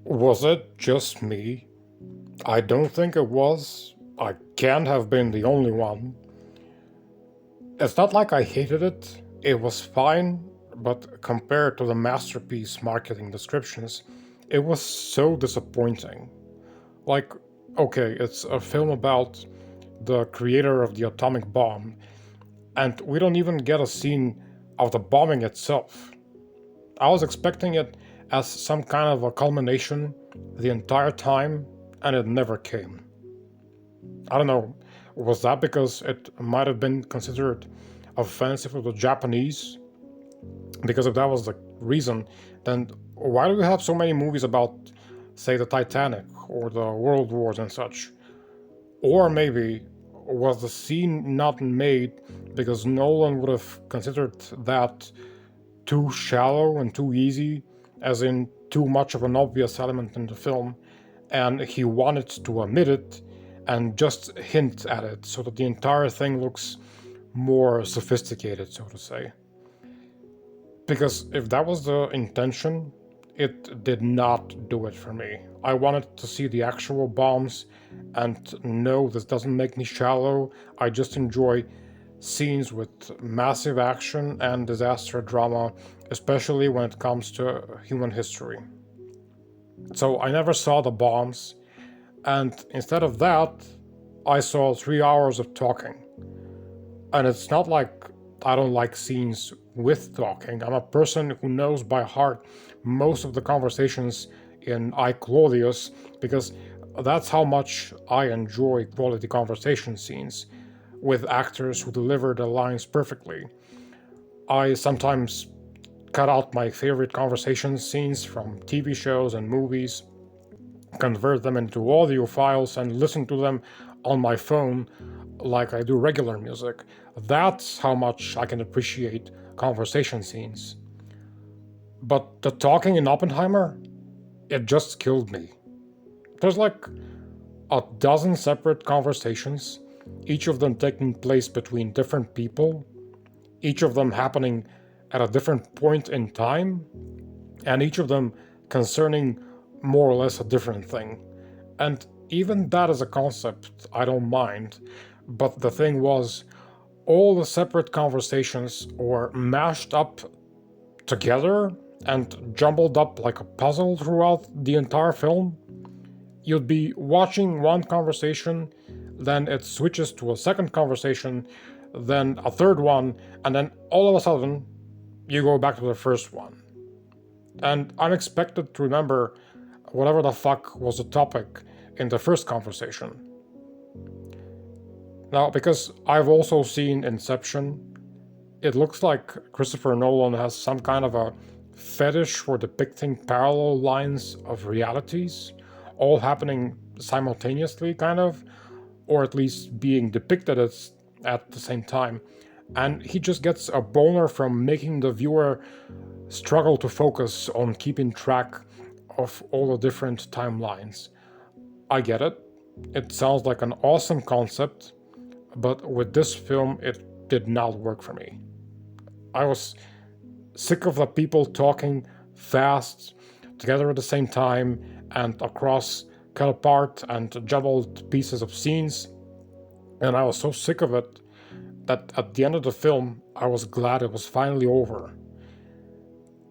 Was it just me? I don't think it was. I can't have been the only one. It's not like I hated it, it was fine, but compared to the masterpiece marketing descriptions, it was so disappointing. Like, okay, it's a film about the creator of the atomic bomb, and we don't even get a scene of the bombing itself. I was expecting it as some kind of a culmination the entire time, and it never came. I don't know, was that because it might have been considered offensive to the Japanese? Because if that was the reason, then why do we have so many movies about, say, the Titanic or the World Wars and such? Or maybe was the scene not made because Nolan would have considered that too shallow and too easy, as in too much of an obvious element in the film, and he wanted to omit it and just hint at it so that the entire thing looks more sophisticated, so to say. Because if that was the intention, it did not do it for me. I wanted to see the actual bombs, and no, this doesn't make me shallow. I just enjoy scenes with massive action and disaster drama, especially when it comes to human history. So I never saw the bombs, and instead of that, I saw 3 hours of talking. And it's not like I don't like scenes with talking. I'm a person who knows by heart most of the conversations in I Claudius because that's how much I enjoy quality conversation scenes with actors who deliver the lines perfectly. I sometimes cut out my favorite conversation scenes from TV shows and movies, convert them into audio files, and listen to them on my phone like I do regular music. That's how much I can appreciate conversation scenes. But the talking in Oppenheimer, it just killed me. There's like a dozen separate conversations, each of them taking place between different people, each of them happening at a different point in time, and each of them concerning more or less a different thing. And even that as a concept, I don't mind. But the thing was, all the separate conversations were mashed up together and jumbled up like a puzzle throughout the entire film. You'd be watching one conversation, then it switches to a second conversation, then a third one, and then all of a sudden, you go back to the first one. And I'm expected to remember whatever the fuck was the topic in the first conversation. Now, because I've also seen Inception, it looks like Christopher Nolan has some kind of a fetish for depicting parallel lines of realities, all happening simultaneously, kind of, or at least being depicted as at the same time. And he just gets a boner from making the viewer struggle to focus on keeping track of all the different timelines. I get it. It sounds like an awesome concept, but with this film, it did not work for me. I was sick of the people talking fast, together at the same time, and across cut apart and jumbled pieces of scenes, and I was so sick of it that at the end of the film, I was glad it was finally over.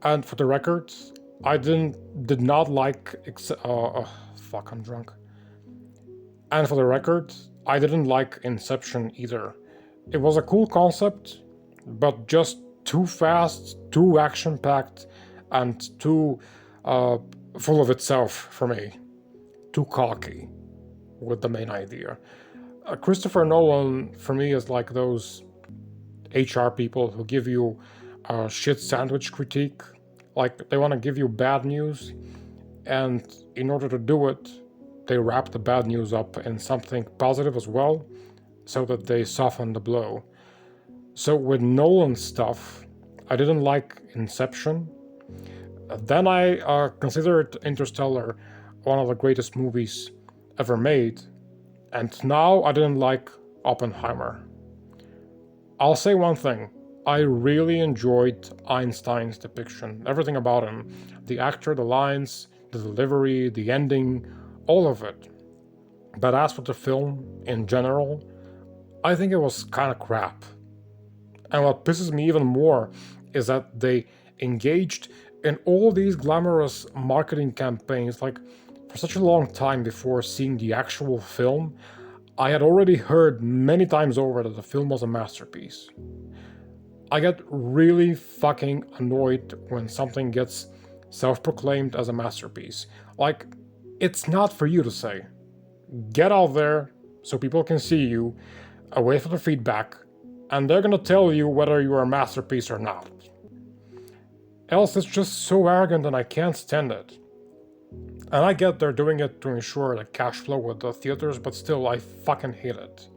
And for the record, I did not like. Fuck, I'm drunk. And for the record, I didn't like Inception either. It was a cool concept, but just too fast, too action packed, and too full of itself for me. Too cocky with the main idea. Christopher Nolan, for me, is like those HR people who give you a shit sandwich critique. Like, they want to give you bad news, and in order to do it, they wrap the bad news up in something positive as well, so that they soften the blow. So with Nolan stuff, I didn't like Inception. Then I considered Interstellar one of the greatest movies ever made, and now I didn't like Oppenheimer. I'll say one thing. I really enjoyed Einstein's depiction. Everything about him. The actor, the lines, the delivery, the ending, all of it. But as for the film in general, I think it was kinda crap. And what pisses me even more is that they engaged in all these glamorous marketing campaigns like for such a long time before seeing the actual film. I had already heard many times over that the film was a masterpiece. I get really fucking annoyed when something gets self proclaimed as a masterpiece. Like, it's not for you to say. Get out there so people can see you, wait for the feedback, and they're gonna tell you whether you're a masterpiece or not. Else it's just so arrogant and I can't stand it. And I get they're doing it to ensure the cash flow with the theaters, but still, I fucking hate it.